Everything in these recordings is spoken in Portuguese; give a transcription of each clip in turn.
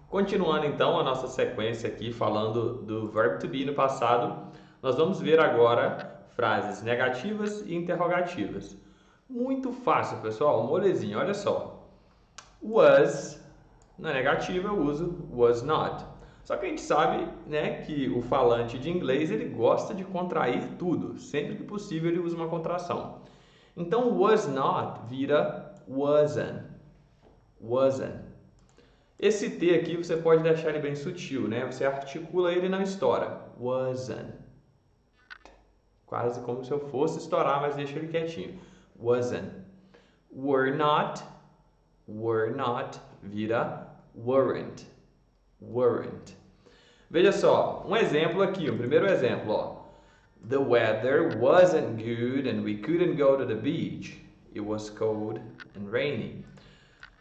Continuando então a nossa sequência aqui falando do verbo to be no passado, nós vamos ver agora frases negativas e interrogativas. Muito fácil, pessoal, molezinha, olha só. Was, na negativa eu uso was not. Só que a gente sabe, né, que o falante de inglês ele gosta de contrair tudo. Sempre que possível ele usa uma contração. Então was not vira wasn't. Wasn't. Esse T aqui você pode deixar ele bem sutil, né? Você articula ele e não estoura. Wasn't. Quase como se eu fosse estourar, mas deixa ele quietinho. Wasn't. Were not. Were not vira weren't. Weren't. Veja só, um exemplo aqui, um primeiro exemplo, ó. The weather wasn't good and we couldn't go to the beach. It was cold and rainy.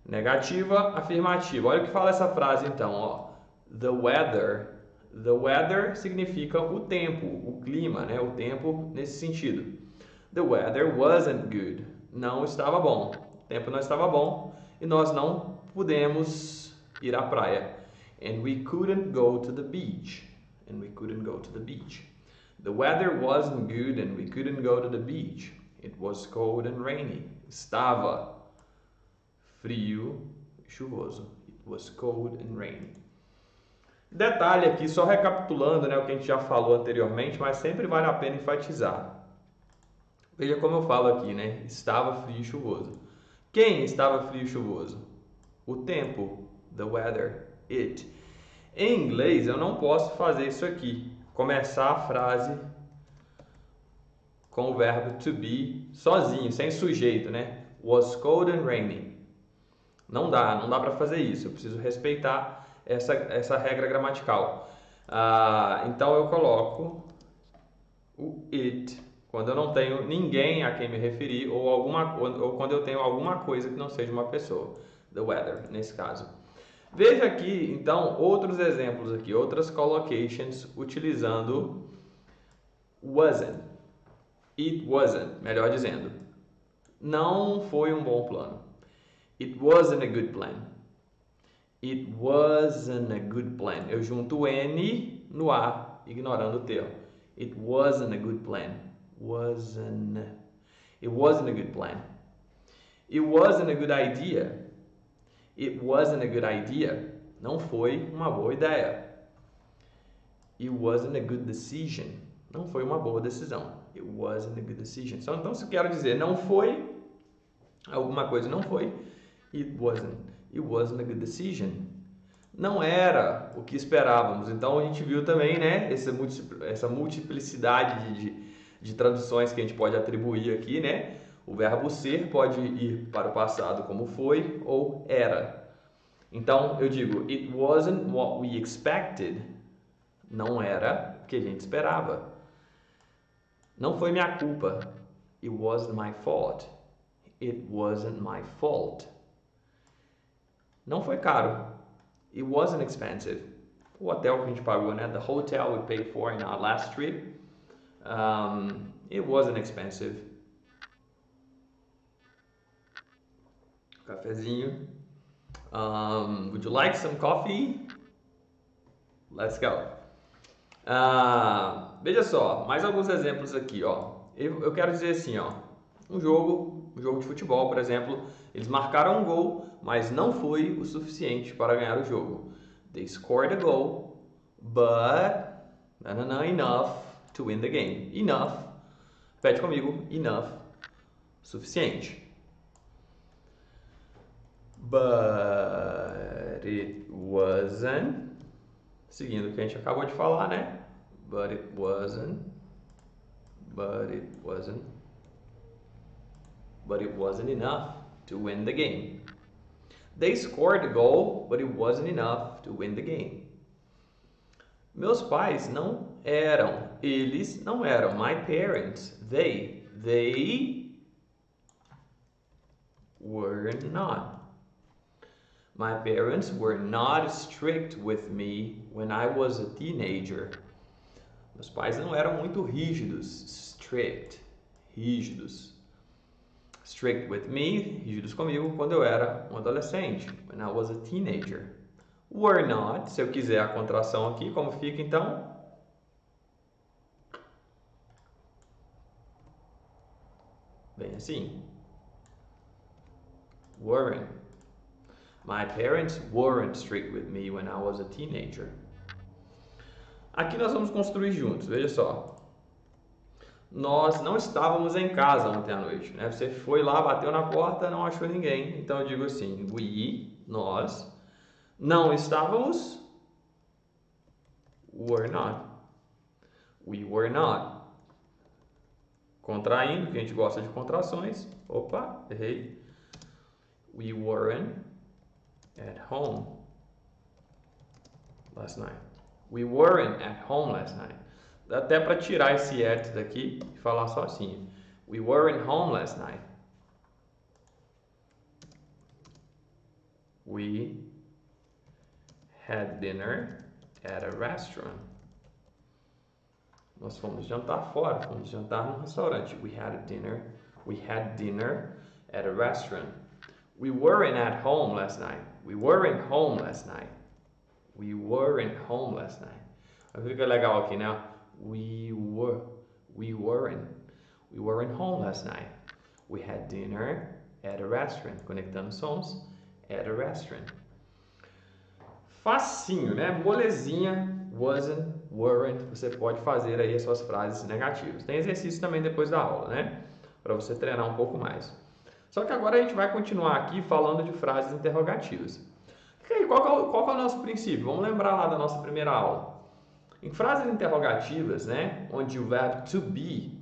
Negativa, afirmativa. Olha o que fala essa frase então, ó. The weather. The weather significa o tempo, o clima, né? O tempo nesse sentido. The weather wasn't good. Não estava bom. O tempo não estava bom e nós não pudemos ir à praia. And we couldn't go to the beach. And we couldn't go to the beach. The weather wasn't good and we couldn't go to the beach. It was cold and rainy. Estava frio e chuvoso. It was cold and rainy. Detalhe aqui, só recapitulando, né, o que a gente já falou anteriormente, mas sempre vale a pena enfatizar. Veja como eu falo aqui, né? Estava frio e chuvoso. Quem estava frio e chuvoso? O tempo. The weather. It. Em inglês, eu não posso fazer isso aqui. Começar a frase com o verbo to be sozinho, sem sujeito, né? Was cold and rainy. Não dá para fazer isso. Eu preciso respeitar essa regra gramatical. Então eu coloco o it quando eu não tenho ninguém a quem me referir ou quando eu tenho alguma coisa que não seja uma pessoa. The weather, nesse caso. Veja aqui, então, outros exemplos aqui, outras collocations utilizando wasn't. It wasn't, melhor dizendo. Não foi um bom plano. It wasn't a good plan. It wasn't a good plan. Eu junto o N no A, ignorando o T. It wasn't a good plan. It wasn't a good plan. It wasn't a good idea. It wasn't a good idea. Não foi uma boa ideia. It wasn't a good decision. Não foi uma boa decisão. It wasn't a good decision. Então, se eu quero dizer não foi, alguma coisa não foi, it wasn't a good decision. Não era o que esperávamos. Então, a gente viu também, né, essa multiplicidade de traduções que a gente pode atribuir aqui, né? O verbo ser pode ir para o passado como foi ou era. Então, eu digo, it wasn't what we expected. Não era o que a gente esperava. Não foi minha culpa. It wasn't my fault. It wasn't my fault. Não foi caro. It wasn't expensive. O hotel que a gente pagou, né? The hotel we paid for in our last trip. It wasn't expensive. Cafezinho. Would you like some coffee? Let's go. Veja só, mais alguns exemplos aqui, ó. Eu quero dizer assim, ó. Um jogo de futebol, por exemplo, eles marcaram um gol, mas não foi o suficiente para ganhar o jogo. They scored a goal, but enough to win the game. Enough. Repete comigo. Enough. Suficiente. But it wasn't. Seguindo o que a gente acabou de falar, né? But it wasn't enough to win the game. They scored the goal, but it wasn't enough to win the game. Meus pais não eram. Eles não eram. My parents, they were not. My parents were not strict with me when I was a teenager. Meus pais não eram muito rígidos. Rígidos. Strict with me, rígidos comigo, quando eu era um adolescente. When I was a teenager. Were not, se eu quiser a contração aqui, como fica então? Bem assim. Weren't. My parents weren't strict with me when I was a teenager. Aqui nós vamos construir juntos, veja só. Nós não estávamos em casa ontem à noite, né? Você foi lá, bateu na porta, não achou ninguém. Então eu digo assim, nós, não estávamos, were not. We were not. Contraindo, que a gente gosta de contrações. Opa, errei. We weren't at home last night. We weren't at home last night. Dá até para tirar esse at daqui e falar só assim. We weren't home last night. We had dinner at a restaurant. Nós fomos jantar fora, fomos jantar num restaurante. We had dinner at a restaurant. We weren't at home last night. We weren't home last night. We weren't home last night. Fica legal aqui, né? We weren't home last night. We had dinner at a restaurant. Conectando sons. At a restaurant. Facinho, né? Molezinha. Wasn't, weren't. Você pode fazer aí as suas frases negativas. Tem exercício também depois da aula, né? Para você treinar um pouco mais. Só que agora a gente vai continuar aqui falando de frases interrogativas. E aí, qual é o nosso princípio? Vamos lembrar lá da nossa primeira aula. Em frases interrogativas, né, onde o verbo to be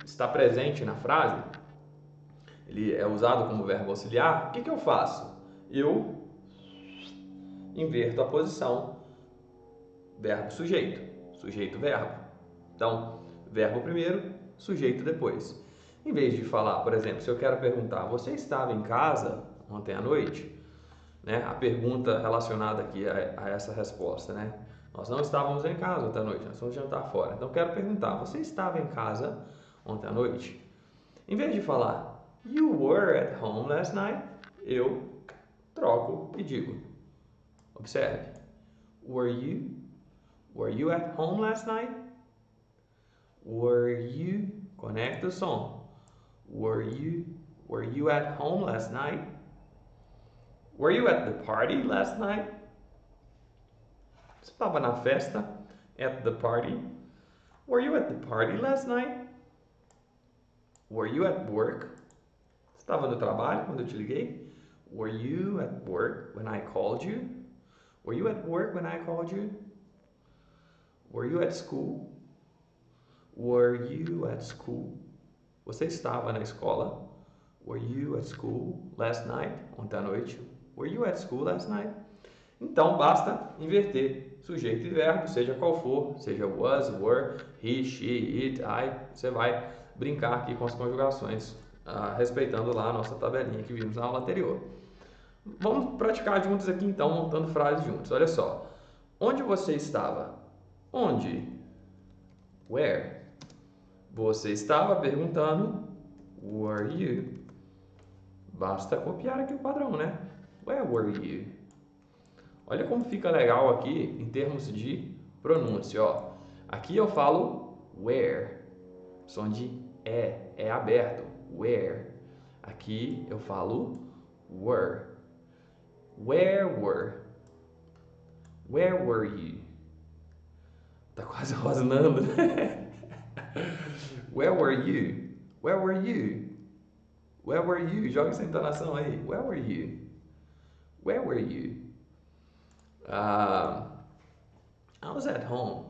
está presente na frase, ele é usado como verbo auxiliar, o que eu faço? Eu inverto a posição verbo sujeito, sujeito verbo. Então, verbo primeiro, sujeito depois. Em vez de falar, por exemplo, se eu quero perguntar, você estava em casa ontem à noite? Né? A pergunta relacionada aqui a essa resposta, né? Nós não estávamos em casa ontem à noite, nós fomos jantar fora. Então, eu quero perguntar, você estava em casa ontem à noite? Em vez de falar, you were at home last night, eu troco e digo, observe, were you at home last night? Were you, conecta o som. Were you at home last night? Were you at the party last night? Você estava na festa? At the party? Were you at the party last night? Were you at work? Você estava no trabalho quando eu te liguei? Were you at work when I called you? Were you at work when I called you? Were you at school? Were you at school? Você estava na escola? Were you at school last night? Ontem à noite. Were you at school last night? Então, basta inverter sujeito e verbo, seja qual for, seja was, were, he, she, it, I. Você vai brincar aqui com as conjugações, respeitando lá a nossa tabelinha que vimos na aula anterior. Vamos praticar juntos aqui, então, montando frases juntos. Olha só. Onde você estava? Onde? Where? Você estava perguntando, were you? Basta copiar aqui o padrão, né? Where were you? Olha como fica legal aqui em termos de pronúncia, ó. Aqui eu falo where, som de é aberto, where. Aqui eu falo were. Where were? Where were you? Tá quase rosnando, né? Where were you? Where were you? Where were you? Joga essa entonação aí. Where were you? Where were you? I was at home.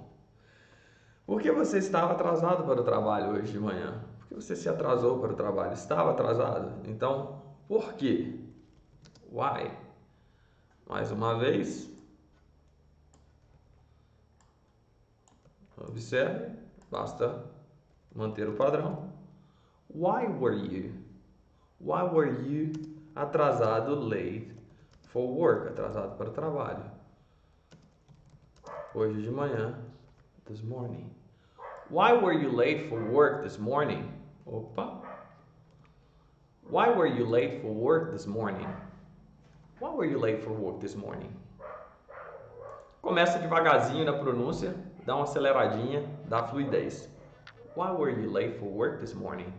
Por que você estava atrasado para o trabalho hoje de manhã? Por que você se atrasou para o trabalho? Estava atrasado. Então, por quê? Why? Mais uma vez. Observe. Basta manter o padrão. Why were you? Why were you atrasado, late for work? Atrasado para o trabalho. Hoje de manhã. This morning. Why were you late for work this morning? Opa. Why were you late for work this morning? Why were you late for work this morning? Começa devagarzinho na pronúncia, dá uma aceleradinha, dá fluidez. Why were you late for work this morning?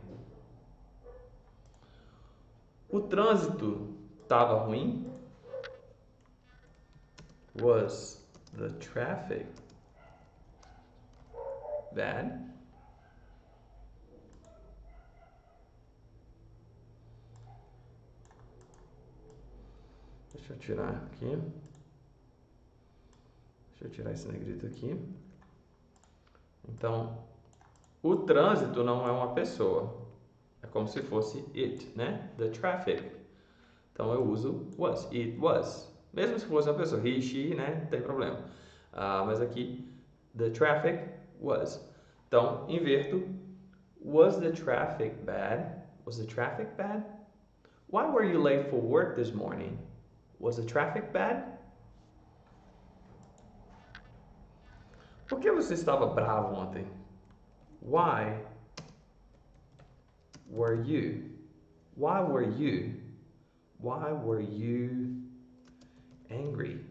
O trânsito estava ruim? Was the traffic bad? Deixa eu tirar aqui. Deixa eu tirar esse negrito aqui. Então, o trânsito não é uma pessoa. É como se fosse it, né? The traffic. Então, eu uso was. It was. Mesmo se fosse uma pessoa. He, she, né? Não tem problema. Mas aqui, the traffic was. Então, inverto. Was the traffic bad? Was the traffic bad? Why were you late for work this morning? Was the traffic bad? Por que você estava bravo ontem? Why were you? Why were you? Why were you angry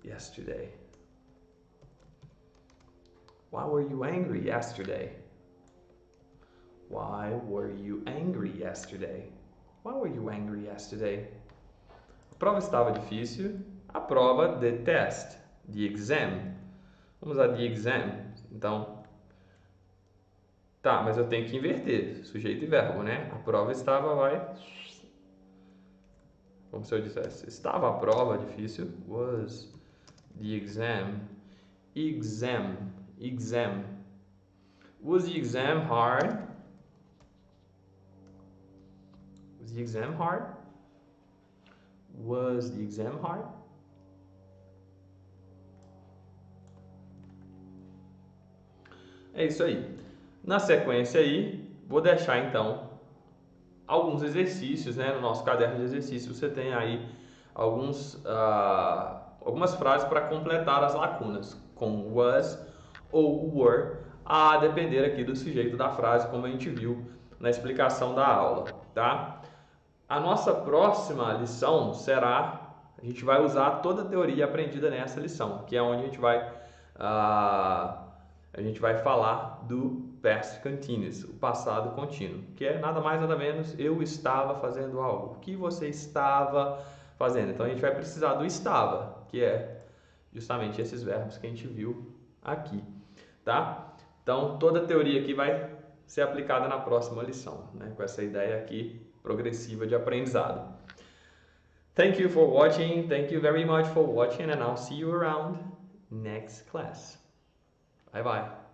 yesterday? Why were you angry yesterday? Why were you angry yesterday? Why were you angry yesterday? A prova estava difícil. A prova, the test, the exam. Vamos usar the exam. Então, tá, mas eu tenho que inverter sujeito e verbo, né? A prova estava, vai. Como se eu dissesse, estava a prova difícil. Was the exam. Exam. Exam. Was the exam hard? Was the exam hard? Was the exam hard? É isso aí. Na sequência aí, vou deixar então alguns exercícios, né? No nosso caderno de exercícios você tem aí algumas frases para completar as lacunas com was ou were, a depender aqui do sujeito da frase, como a gente viu na explicação da aula, tá? A nossa próxima lição será, a gente vai usar toda a teoria aprendida nessa lição, que é onde a gente vai falar do past continuous, o passado contínuo, que é nada mais nada menos eu estava fazendo algo, o que você estava fazendo. Então a gente vai precisar do estava, que é justamente esses verbos que a gente viu aqui, tá? Então toda a teoria aqui vai ser aplicada na próxima lição, né? Com essa ideia aqui progressiva de aprendizado. Thank you for watching. Thank you very much for watching, and I'll see you around next class. Bye bye.